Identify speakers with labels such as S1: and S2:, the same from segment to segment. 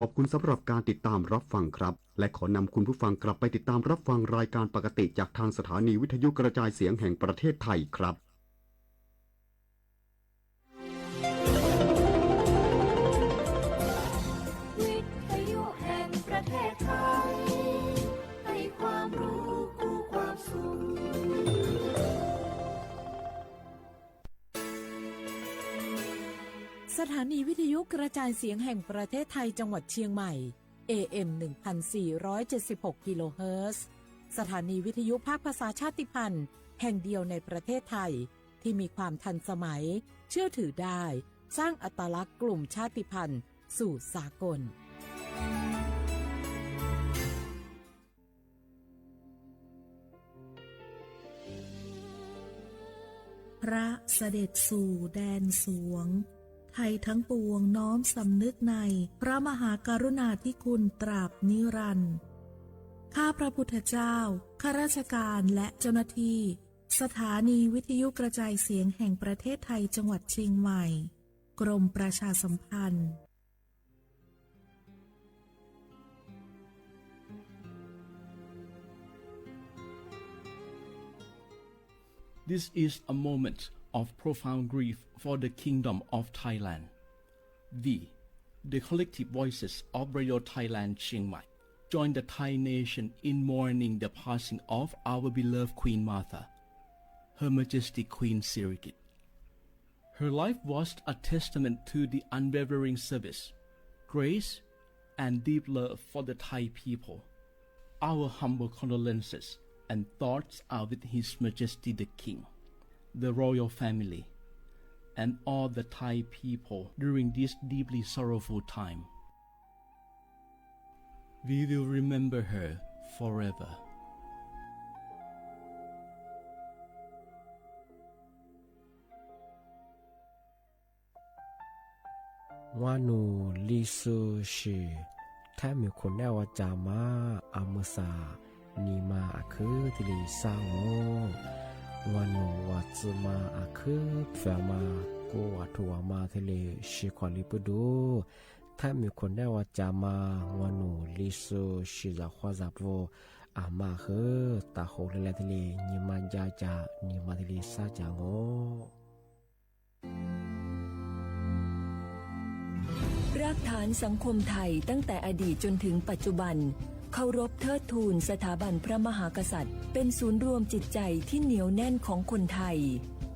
S1: ขอบคุณสำหรับการติดตามรับฟังครับและขอนำคุณผู้ฟังกลับไปติดตามรับฟังรายการปกติจากทางสถานีวิทยุกระจายเสียงแห่งประเทศไทยครับ
S2: วิทยุแห่งประเทศไทยให้ความรู้คู่ความสุข
S3: สถานีวิทยุกระจายเสียงแห่งประเทศไทยจังหวัดเชียงใหม่ AM 1476 กิโลเฮิรตซ์สถานีวิทยุภาคภาษาชาติพันธุ์แห่งเดียวในประเทศไทยที่มีความทันสมัยเชื่อถือได้สร้างอัตลักษณ์กลุ่มชาติพันธุ์สู่สากล
S4: พระเสด็จสู่แดนสวงไทยทั้งปวงน้อมสำนึกในพระมหากรุณาธิคุณตราบนิรันดร์ข้าพระพุทธเจ้าข้าราชการและเจ้าหน้าที่สถานีวิทยุกระจายเสียงแห่งประเทศไทยจังหวัดเชียงใหม่กรมประชาสัมพันธ์
S5: This is a moment of profound grief for the Kingdom of Thailand. We, the collective voices of Radio Thailand Chiang Mai, join the Thai nation in mourning the passing of our beloved Queen Martha, Her Majesty Queen Sirikit. Her life was a testament to the unwavering service, grace, and deep love for the Thai people. Our humble condolences and thoughts are with His Majesty the King, the royal family, and all the Thai people during this deeply sorrowful time. We will remember her forever.
S6: ว่านูลิซูชีถ้ามีคนแนวจามาอามุสานีมาอาคือที่ลิซาโงว่านูวัดมาอาคือเฟมากูวัดทัวมาที่ลิชิควาลิปดูถ้ามีคนแนวจามาว่านูลิซูชีจะขวาจับโวอามาคือตาโคเลเลที่ลินีมาจาจานีมาที่ลิซาจาโง
S3: รากฐานสังคมไทยตั้งแต่อดีตจนถึงปัจจุบันเคารพเทิดทูนสถาบันพระมหากษัตริย์เป็นศูนย์รวมจิตใจที่เหนียวแน่นของคนไทย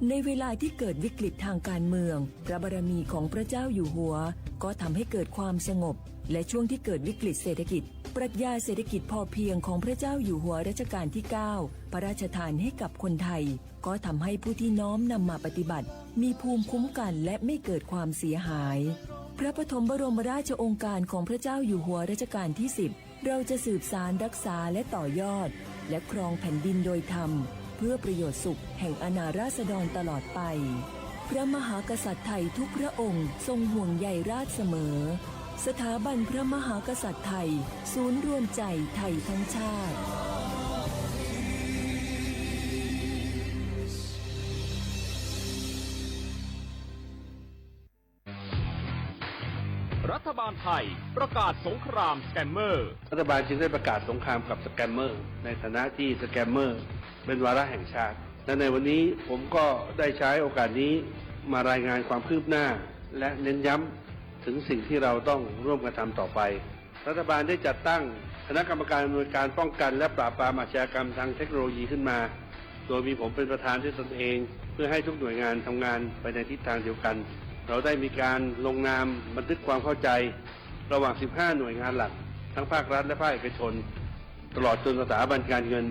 S3: ในเวลาที่เกิดวิกฤตทางการเมืองพระบารมีของพระเจ้าอยู่หัวก็ทำให้เกิดความสงบและช่วงที่เกิดวิกฤตเศรษฐกิจปรัชญาเศรษฐกิจพอเพียงของพระเจ้าอยู่หัวรัชกาลที่9พระราชทานให้กับคนไทยก็ทำให้ผู้ที่น้อมนำมาปฏิบัติมีภูมิคุ้มกันและไม่เกิดความเสียหายพระปฐมบรมราชโองการของพระเจ้าอยู่หัวรัชกาลที่10เราจะสืบสานรักษาและต่อยอดและครองแผ่นดินโดยธรรมเพื่อประโยชน์สุขแห่งอาณาราษฎรตลอดไปพระมหากษัตริย์ไทยทุกพระองค์ทรงห่วงใยราชเสมอสถาบันพระมหากษัตริย์ไทยศูนย์รวมใจไทยทั้งชาติ
S7: รัฐบาลไทยประกาศสงครามสแกมเมอร์
S8: รัฐบาลจึงได้ประกาศสงครามกับสแกมเมอร์ในฐานะที่สแกมเมอร์เป็นวาระแห่งชาติและในวันนี้ผมก็ได้ใช้โอกาสนี้มารายงานความคืบหน้าและเน้นย้ำถึงสิ่งที่เราต้องร่วมกันทำต่อไปรัฐบาลได้จัดตั้งคณะกรรมการอำนวยการป้องกันและปราบปรามอาชญากรรมทางเทคโนโลยีขึ้นมาโดยมีผมเป็นประธานด้วยตนเองเพื่อให้ทุกหน่วยงานทำงานไปในทิศทางเดียวกันเราได้มีการลงนามบันทึกความเข้าใจระหว่าง 15 หน่วยงานหลักทั้งภาครัฐและภาคเอกชนตลอดจนสถาบันการเงิน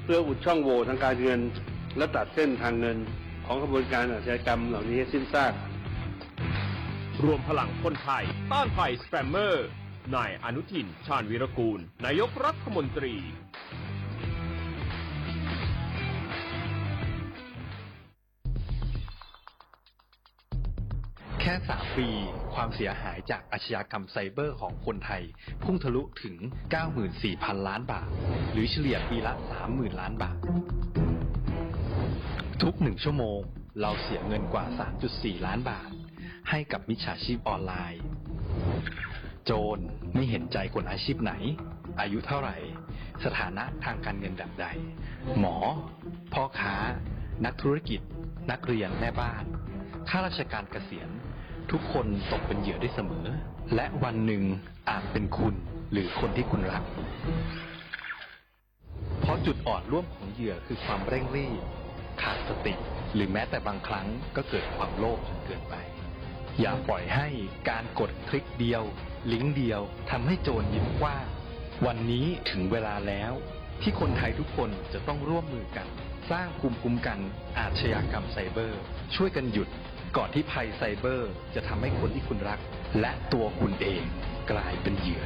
S8: เพื่ออุดช่องโหว่ทางการเงินและตัดเส้นทางเงินของกระบวนการอาชญากรรมเหล่านี้ให้สิ้นซาก
S7: รวมพลังคนไทยต้านภัยสแกมเมอร์นายอนุทินชาญวีรกูลนายกรัฐมนตรี
S9: แค่3 ปีความเสียหายจากอาชญากรรมไซเบอร์ของคนไทยพุ่งทะลุถึง 94,000 ล้านบาทหรือเฉลี่ยปีละ 30,000 ล้านบาททุก1 ชั่วโมงเราเสียเงินกว่า 3.4 ล้านบาทให้กับมิจฉาชีพออนไลน์ โจรไม่เห็นใจคนอาชีพไหน อายุเท่าไหร่ สถานะทางการเงินแบบใด หมอ พ่อค้า นักธุรกิจ นักเรียนแม่บ้านข้าราชการเกษียณทุกคนตกเป็นเหยื่อได้เสมอ และวันหนึ่งอาจเป็นคุณหรือคนที่คุณรัก เพราะจุดอ่อนร่วมของเหยื่อคือความเร่งรีบขาดสติ หรือแม้แต่บางครั้งก็เกิดความโลภจนเกินไป อย่าปล่อยให้การกดคลิกเดียวลิงก์เดียวทำให้โจรยิ้มกว้างวันนี้ถึงเวลาแล้วที่คนไทยทุกคนจะต้องร่วมมือกันสร้างภูมิคุ้มกันอาชญากรรมไซเบอร์ช่วยกันหยุดก่อนที่ภัยไซเบอร์จะทำให้คนที่คุณรักและตัวคุณเองกลายเป็นเหยื่อ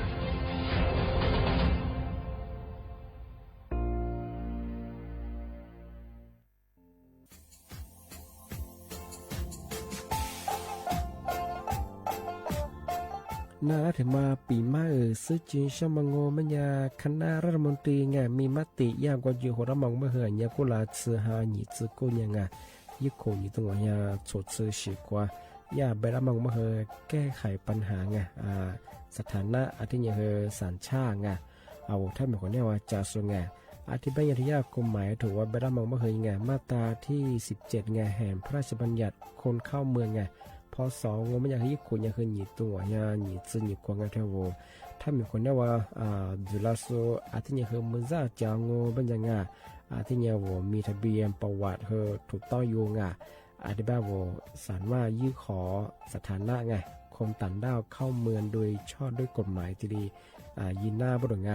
S6: น่าถึงมาปีมาซื้อจีนชมังโงมันยาคณะรัฐมนตรีไงมีมติยากกว่าอยู่หัวมองเมื่อเหือนยากุลาซื้อหาหนีซื้อกูยังไงยิ่งโคยิ่งตัวเนี่ยชดซื้อฉีกว่ายาไปรับมองเมื่อเหือแก้ไขปัญหาไงสถานะอาทิตย์เนี่ยเหือสัญชาติไงเอาถ้าเป็นคนเนี่ยว่าจะส่งไงอธิบายที่ยากกฎหมายถือว่าไปรับมองเมื่อเหือไงมาตราที่17ไงแห่งพระราชบัญญัติคนเข้าเมืองไงพอสองมันอยากให้ญี่ปุ่นอยากให้หนีตัวอยากหนีซื้อหนีกวางกันเท่าว่าถ้ามีคนเนี่ยว่าจุฬาโซอาทิตย์เนี่ยคือมันจะจางงูเป็นยังไงอาทิตย์เนี่ยว่ามีทะเบียนประวัติเธอถูกต้องอยู่ไงอธิบายว่าสารว่ายื่นขอสถานะไงคนต่างด้าวเข้าเมืองโดยชอบด้วยกฎหมายที่ดียินหน้าบ่ดง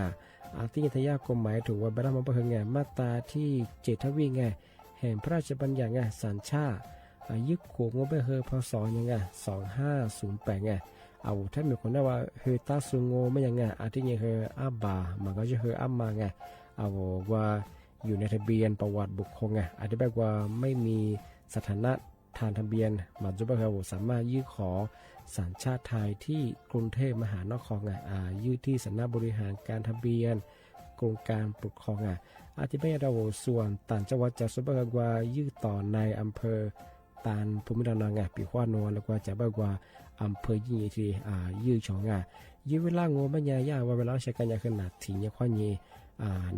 S6: อาทิตย์ทยากฎหมายถือว่าบรรดามันเป็นไงมาตราที่7ทวีไงแห่งพระราชบัญญัติไงสัญชาติยึดขวงงบไปเฮอพศยังไง2508ไงเอาถ้ามีคนได้ว่าเฮตาซุงโงไม่ยังไงอาทิตย์เนี่ยเฮอาบามันก็จะเฮอามาไงเอาว่าอยู่ในทะเบียนประวัติบุคคลไงอธิบายว่าไม่มีสถานะทางทะเบียนมาจุบะเฮาสามารถยื่นขอสัญชาติไทยที่กรุงเทพมหานครไงยื่นที่สำนักบริหารการทะเบียนกรมการปกครองไงอธิบายเราส่วนต่างจังหวัดจะจุบะเฮาว่ายื่นต่อในอำเภอตานภูมิลำเนาไงปีขวานวแล้วก็จะบอกว่าอำเภอยิ่งที่ยื้อชองไงยื้อเวลางูมันยากว่าเวลาใช้กันยาขนาดถี่เนี่ยควานี้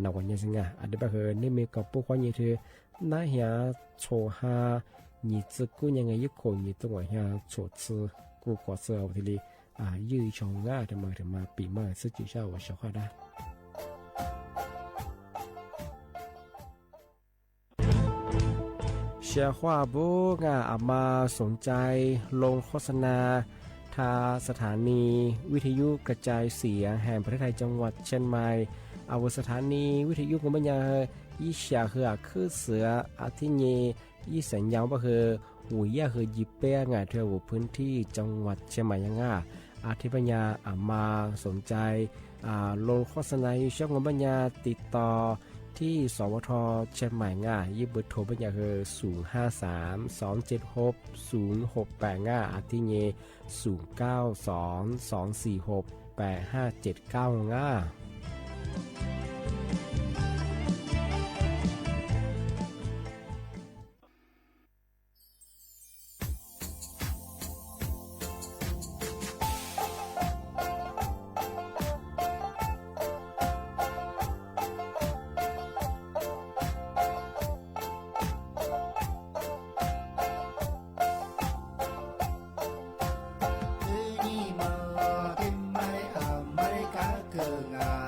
S6: หนักกว่านี้สิไงอดีตแบบนี่มีกับพวกควานี้คือน่าเหี้ยโชฮาหนีซึกูยังไงยึดโขหนีตัวเหี้ยโชซึกูกว่าเสือทีนี้ยื้อชองง่าทำไมถึงมาปีมาซื้อจีเช่าว่าชอบได้เชียร์ขวาบุกอามาสนใจลงโฆษณาทาสถานีวิทยุกระจายเสียงแห่งประเทศไทยจังหวัดเชียงใหม่เอาสถานีวิทยุของมันยังยี่เสียคือคือเสืออาทิเยยี่สัญญาณก็คือหุยยาคือยิบเป้งเที่ยวพื้นที่จังหวัดเชียงใหม่ยังอาทิปัญญาอามาสนใจลงโฆษณาอยู่ช่องของปัญญาติดต่อที่สวทเชียงใหม่ยิบเบอร์โทรปัญญาคือ053-276-0685อาทิเย0922468579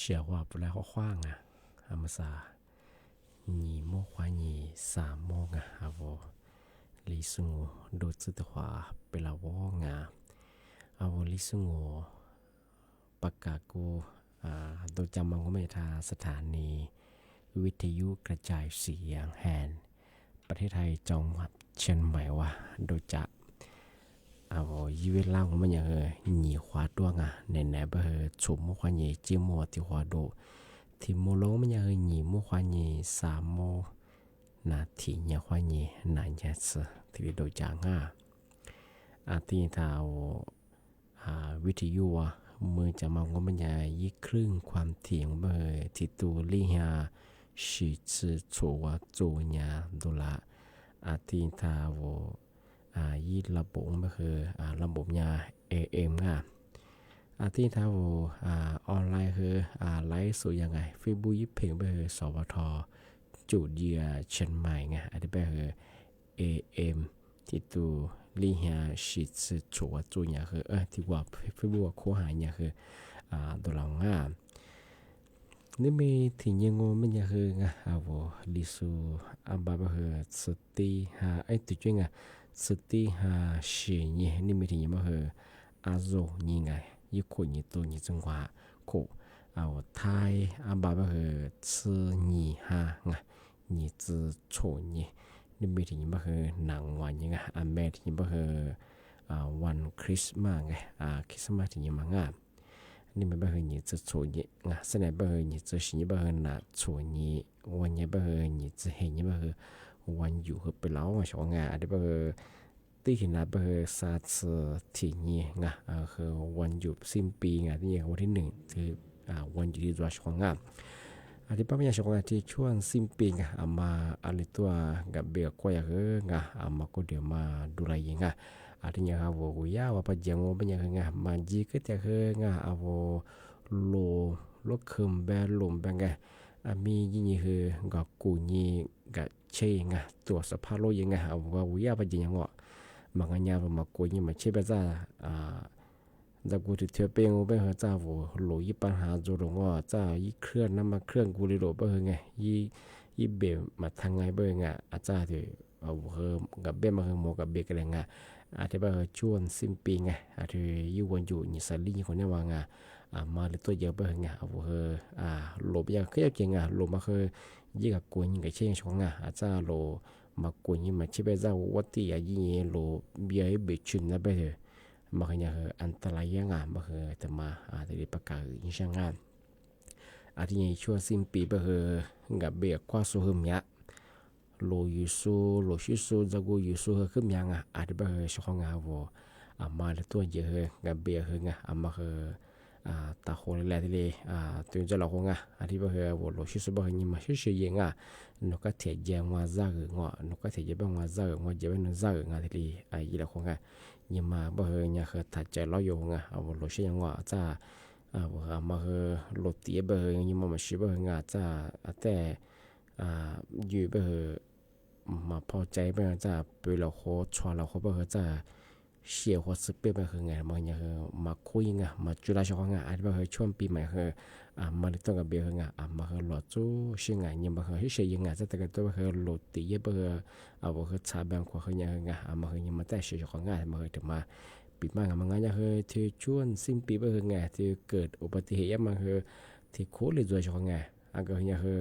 S6: เชื่อว่าปุไรเขาขว้างอ่ะอามาซานีโมควานี3 โมงอ่ะฮาวลิซุงโดดสุดขวาเปลาวองอ่ะอาวลิซุงปากกากูโดยจำมังก็ไม่ทาสถานีวิทยุกระจายเสียงแห่งประเทศไทยจังหวัดเชียงใหม่ว่าโดยจะ ยีเวลามันอย่างหนีขวาตัวงะไหนๆบ่ฉุมขวาหนีจิมัวที่ขวาโดที่โมลงมันอย่างหนีมัวขวาหนี3โมนาทีเนี่ยขวาหนีนานจะสที่โดจางอ่ะที่ถ้าวิทยุมือจะมองว่ามันอย่างยี่ครึ่งความเถียงบ่ที่ตัวลี่ฮาสิจื้อโฉว่าโจญาดุละที่ถ้ายี่ระบบก็คือระบบยา AM ที่ถ้าออนไลน์คือไลฟ์สดยังไงเฟซบุ๊กยิบเพลงไปคือสวทจุดเยียเชียงใหม่ไงที่ไปคือ AM ที่ตัวลี่ฮาชิดสืบโฉวจุยาคือที่ว่าเฟซบุ๊กโคหายาคือตัวหลังนี่มีที่ยังงมันยังคือลิซูบาบคือสติหาตัวจริงสติหาชีนี่นี่มีที่ยังมาคือโซนี่ไงยี่คนยี่ตัวยี่จังหวะโคไทยบาบคือชื่อนี่ฮะไงนี่จื้อโฉนี่นี่มีที่ยังมาคือหนังวันยังไงแม่ที่ยังมาคือวันคริสต์มาสไงคริสต์มาสที่ยังมางนี่ไม่เป็น你这错你现在不是你这是你不是拿错你วันนี้不是你这黑你不是วันอยู่คือไปแล้วชอบได้不是ที่เห็นนะ不是ศาสตร์ที่นี่คือวันหยุดสิ้นปีที่นี่วันที่1คือวันหยุดที่ตัวชอบที่ป้าไม่อยากชอบที่ช่วงสิ้นปีมาอะไรตัวกับเบียร์ก็อยากมาก็เดี๋ยวมาดูแลยังartinya hawo ya apa jango banyak maji ke tak lo kembe lom banga ami yini he ga kunyi ga che tua sapalo yang hawo ya apa jango makanya makunyi ma che baza za gu ti thie peng o be ha za wo lo yi pan ha zo ro ngo za yi khreon na ma khreon gu li ro ba yi be ma thangai ba za deกับเบ้มาโมกับเบกอะไรที่ว่าช่วงสิ้นปีที่อยู่วันอยู่นี่สลีคนนี้ว่ามาเลยตัวเยอะไปหลบยังเคยเก่งหลบมาคือยี่กับกุญกับเช่นชงจ้าโลมากุญมาชิบะจ้าวัดที่ยี่โลเบียเบชุนนะไปเถอะมาคืออันตรายยังมาคือแต่มาที่ประกาศยิ่งช่างที่นี่ช่วงสิ้นปีไปคือกับเบียกว่าสุหมยะโลยูซูโลชิซูจะกูยูซูขึ้นยังที่ไปคือช่องมาเลยตัวเยอะกับเบียมาคือตาโคเลยแหละที่เลยตัวจะหลอกที่ไปคือโลชิซูไปคือนี่มาชื่อยังนกกระเทียมยังว่าซ่านกกระเทียมเป็นว่าซ่าจะเป็นซ่าที่เลยยี่หลอกนี่มาไปคือนี่คือถัดใจเราอยู่โลชิยังว่าจ้ามาคือโลตีไปคือนี่มาชื่อไปคือจ้าแต่อยู่ไปคือมาพอใจไปจ้าไปเราโคชวนเราโคไปคือจ้าเชี่ยวสเปไปคือมาเนี่ยคือมาคุยมาจุฬาชงที่ไปคือช่วงปีใหม่คือมาเลยต้องกับเบียคือมาคือหลอดจู้ชื่อนี่มาคือเชี่ยยังจะแต่ก็ตัวคือโลตีไปคือคือชาแบงกว่าคือเนี่ยมาคือนี่มาแต่เชี่ยวของมาคือถึงมาปีใหม่มันเนี่ยคือที่ช่วงสิ้นปีไปคือที่เกิดอุบัติเหตุมาคือที่โคเลยด้วยชงก็เนี่ยคือ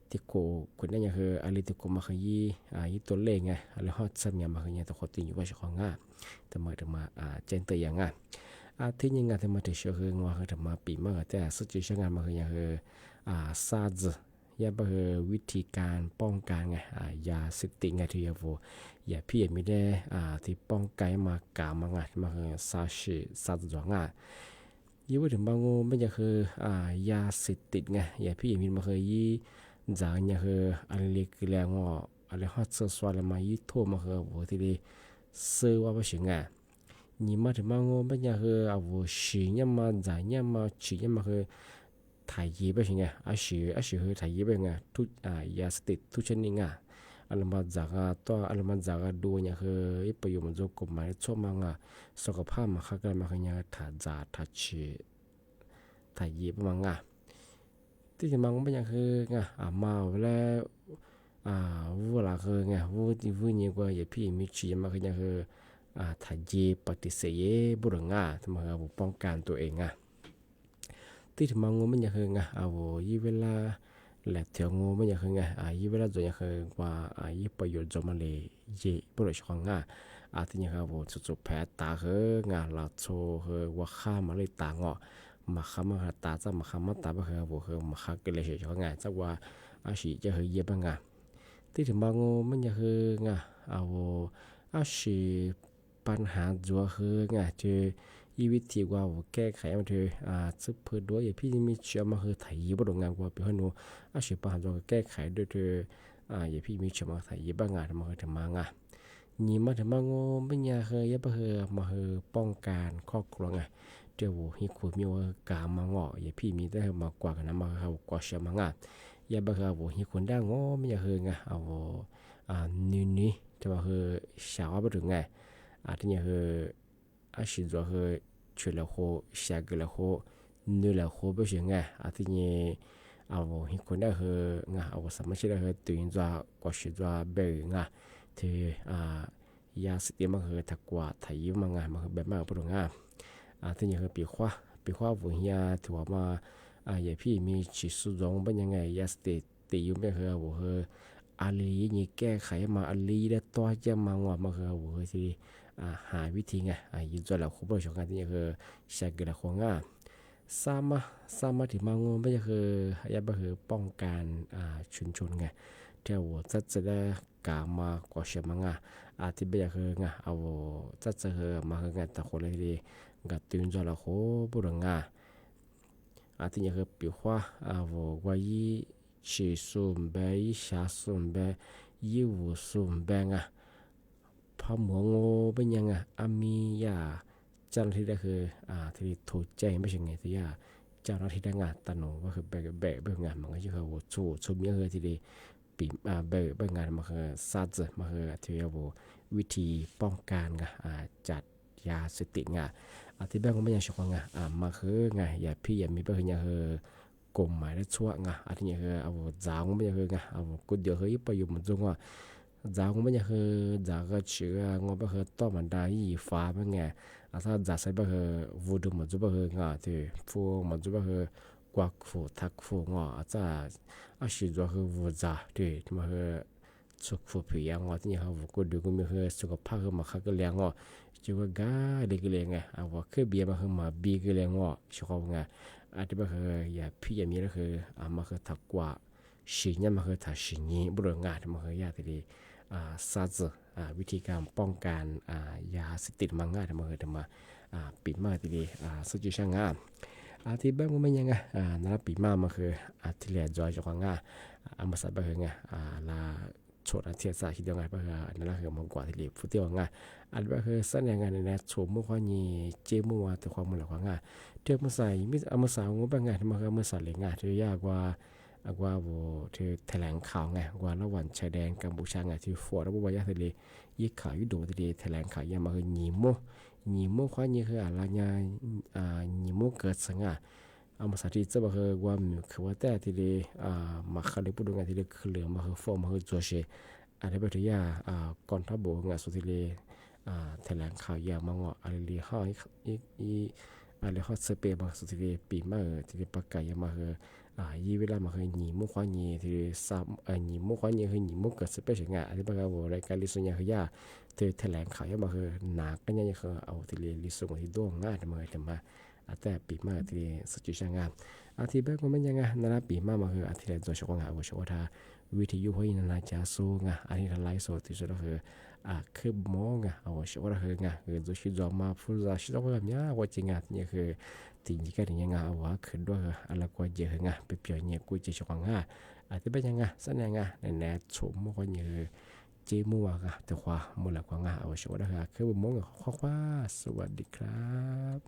S6: ที่โคคนนั้นคืออะไรที่โคมาคือยี่ตัวเล็กอะไรฮอตสัญญามาคือเนี่ยตัวโคติอยู่ว่าชงแต่มาเจนตัวอย่างที่ยังแต่มาที่เชื่อคือว่าคือมาปีมาแต่สุดที่เชื่อมาคือเนี่ยคือซาซึยาไปคือวิธีการป้องกันยาเสพติดที่อย่าพี่ไม่ได้ที่ป้องกันมากามามาคือซาซึจงยี่ว่าถึงบางงูไม่จะคือยาเสพติดอย่าพี่มีมาคือยี่จากเนี่ยคืออะไรเล็กแรงอะไรฮอตเซอร์สวาลมายี่ทั่วมาคือที่ได้ซื้อว่าไม่ใช่你嘛这么我们家是十年嘛在年嘛七年嘛是台一不行是是台一不行ทุยาสติทุชนิดอันมาจากตัวอันมาจากดูเนี่ยคือประโยชน์มันจะกฎหมายชอบมาสุขภาพมาข้ากันมาคือเนี่ยถ้าจะถ้าชีไทยประมาณที่จะมาก็เป็นอย่างคือมาแล้วเวลาคือวูเนี่ยก็อย่าพี่มีชีมาคือเนี่ยคือถ้ายีปฏิเสธบุรุษทำให้ป้องกันตัวเองที่ทำงงมันอย่างคือยี่เวลาแหลกเถียงงมันอย่างคือยี่เวลาจะอย่างคือว่ายี่ประโยชน์จะมาเลยยี่บุรุษของ ที่นี่ครับผมสุดๆแพ้ตาเฮงาลาโชเฮว่าข้ามาเลยตาเงาะมาข้ามาตาจะมาข้ามาตาบ่เฮผมเฮมาข้าก็เลยเฉยๆงาจะว่าอาชีจะเฮเยบังงาที่ถึงบางมันจะเฮงาเอาอาชีปัญหาจัวเฮงาเจออีวิธีว่าแก้ไขมันเถอะซึบเพื่อด้วยพี่มีเชื่อมาเฮไทยบ่ดงานว่าเป็นหนูอาชีปัญหาจัวแก้ไขด้วยเถอะอย่าพี่มีเชื่อมาไทยบ้างงานมาเฮทำมางานี่มาถึงบางไม่ยาเฮยบ่เฮมาเฮป้องกันครอบครัวไงเจ้าฮิคุมีว่ากามาเงาะอย่าพี่มีได้มากว่ากันนะมาเฮากว่าเชื่อมางาอย่าบ่เฮบ่ฮิคุได้งอไม่ยาเฮไงเอานี่จะมาเฮชาวบ่ถึงไงที่นี่เฮอาชีจัวเฮ去了后，下个了后，你了后不行哎，ที่นี่เอาฮิคนได้เฮงาเอาสามารถที่ได้เฮตื่นจัวกว่าชิจัวเบงาที่ยาสติมาเฮถักกว่าไทยมางามาเฮแบบมาปรุงที่นี่เฮปีขวาวุ้งยาถือว่ามาอย่าพี่มีชิสุจงเป็นยังไงยาสติตีอยู่ไม่เฮวุ้งเฮอาลีนี่แก้ไขมาอาลีได้ตัวจะมางอมาเฮวุ้งเฮที่หาวิธีไงยืนจนแล้วคู่บริษัทกันที่นี่คือใช้กันแล้วของสามารถที่มางไม่ใช่คือยาบคือป้องกันชุนชนไงเที่ยวจะได้กามากว่าเชื่อมังที่ไม่ใช่คือไงเอาจะมาคือไงแต่คนเลยดีกัดตื่นจนแล้วคู่บริษัทที่นี่คือปีขวาว่ายี่ชีสุ่มเบยชาสุ่มเบยยี่หูสุ่มเบงพอหมวงเป็นยังมียาเจ้าหน้าที่ได้คือที่ถูกแจ้งไม่ใช่ไงที่เจ้าหน้าที่ได้งานตันหนูก็คือแบกงานมันก็จะคือว่าชูมีคือที่ดีปีแบกงานมันคือซาซึมันคือที่ว่าวิธีป้องกันจัดยาเสพติดที่แบกมันไม่ยังชอบมาคืออย่าพี่อย่ามีเป็นอย่างคือกลมหมายได้ชั่วที่นี่คือเอาจ้างไม่ยังคือเอากุดเดียวคือไปอยู่มันจงว่าจ้างไม่ยังคือจ้างก็เชื่องอไปคือต้อมันได้ยี่ฟ้าเป็นไงถ้าจ้างใส่ไปคือวูดูมันจะไปคือที่ฟูมันจะไปคือกวักฟูทักฟูจะชีจะคือวูจ้าที่มันคือสุขฟูผิวที่นี่คือกุดเดียวก็มีคือสุขภาพคือมันคือเลี้ยงจะว่าก้าเด็กเลี้ยงว่าคือเบียมันคือมาบีก็เลี้ยงชอบที่มันคืออย่าพี่อย่ามีก็คือมันคือถักกว่าสิ่งนี้มันคือถักสิ่งนี้บริงานมันคือยาที่ดีซาซึวิธีการป้องกันยาเสพติดมันง่ายมันคือทำมาปิดมาที่ดีสุดยอดช่างที่บ้านมันยังไงนั่นปิดมามันคือที่เหลือจอยจากง่ายมาใส่ไปคือไงลาโชดเทียนสาคิดยังไงไปคือนั่นคือมันกว่าที่เหลือฟุตเที่ยวง่ายไปคือสั้นยังไงเนี่ยโฉมมุ่งความยีเจ้มุ่งว่าแต่ความมันหลักความง่ายเทียบมาใส่มิมาสาวงบง่ายที่มันคือมาใส่เลยง่ายที่ยากกว่าที่แถลงข่าวไงว่าระหว่างชายแดนกัมพูชาไงที่ฟอร์ดระบบยาทะเลยี่ข่าวยุโดทะเลแถลงข่าวยังมาคือหนีโมความยี่คืออะไรเนี่ยหนีโมเกิดสังเอามาสาธิตจะมาคือว่าคือว่าแต่ที่เลยมาคันเลยพูดงานที่เลยคือเหลือมาคือฟอร์มาคือจัวเชอะไรแบบที่ก่อนทัพโบงานสุดที่เลยแถลงข่าวยามังอะไรเลยห้อยอะไรห้อยเสเปมาสุดที่เลยปีมาที่เลยประกาศยังมาคือยี่เวลามาคือหนีมุขวานีที่ซ้ำหนีมุขวานีคือหนีมุกเกิดสเปเชียลงานอะไรแบบว่ารายการลิสต์เนี่ยคือยาที่แถลงข่าวยังมาคือหนักกันยังคือเอาที่เลยลิสต์มาที่ดวงง่ายทำไมแต่มาแต่ปีมาที่สุดที่ช่างงานที่แบบว่ามันยังไงนั่นปีมาคือที่เลยตัวชงงานว่าชงว่าถ้าวิธียุให้นานาจะสู้ที่ทลายโซที่สุดก็คือมองเอาชงว่าคือคือตัวชิดจอมาพูดจะชิดว่าแบบนี้ว่าจริงนี่คือที่นี่ก็ถึงยังว่าคือด้วยอะไรก็เยอะไปเปลี่ยนเนี่ยกูจะชงที่เป็นยังสัญญาในแนวชมมันก็เยอะเจมัวแต่ว่ามูลค่าเอาชงว่าคือมองข้อสวัสดีครับ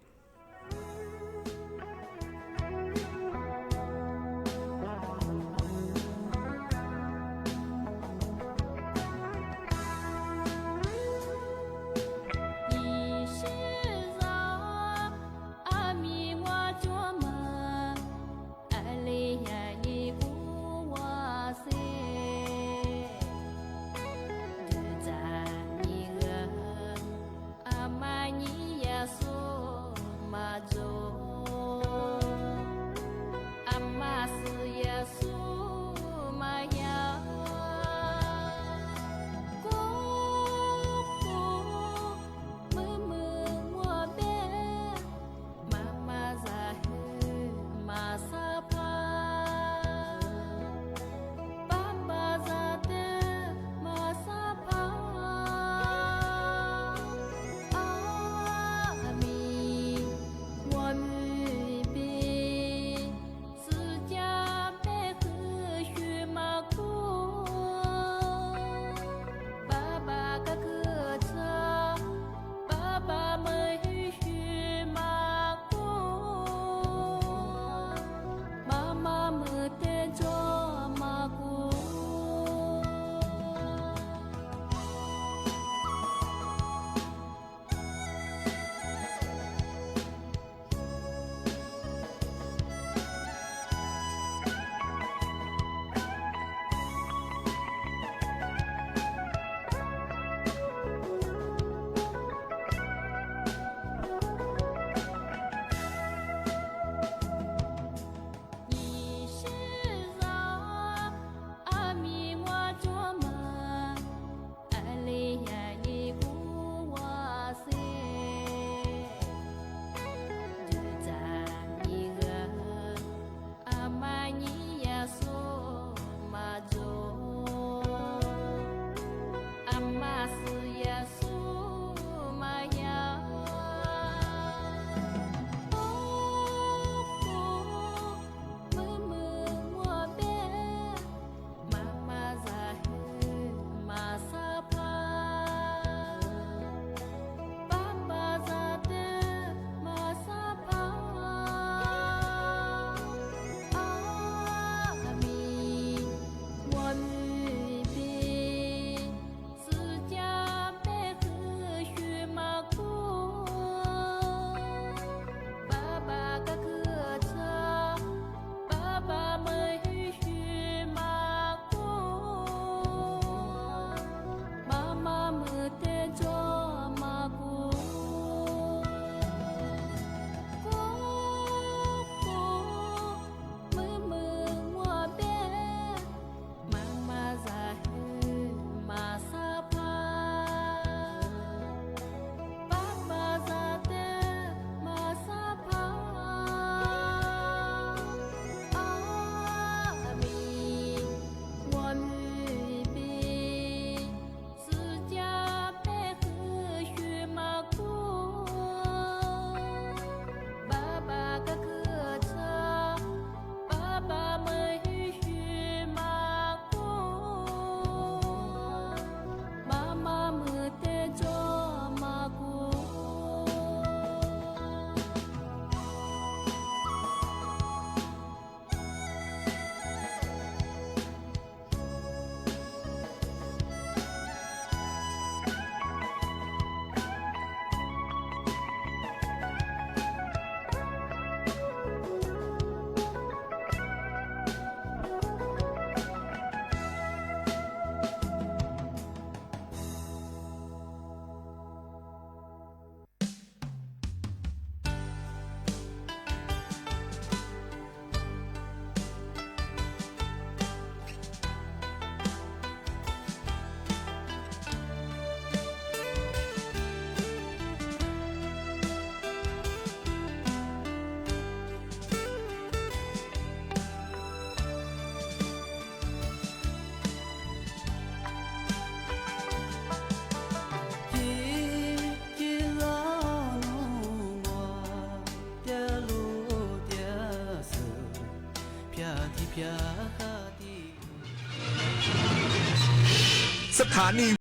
S10: สถานี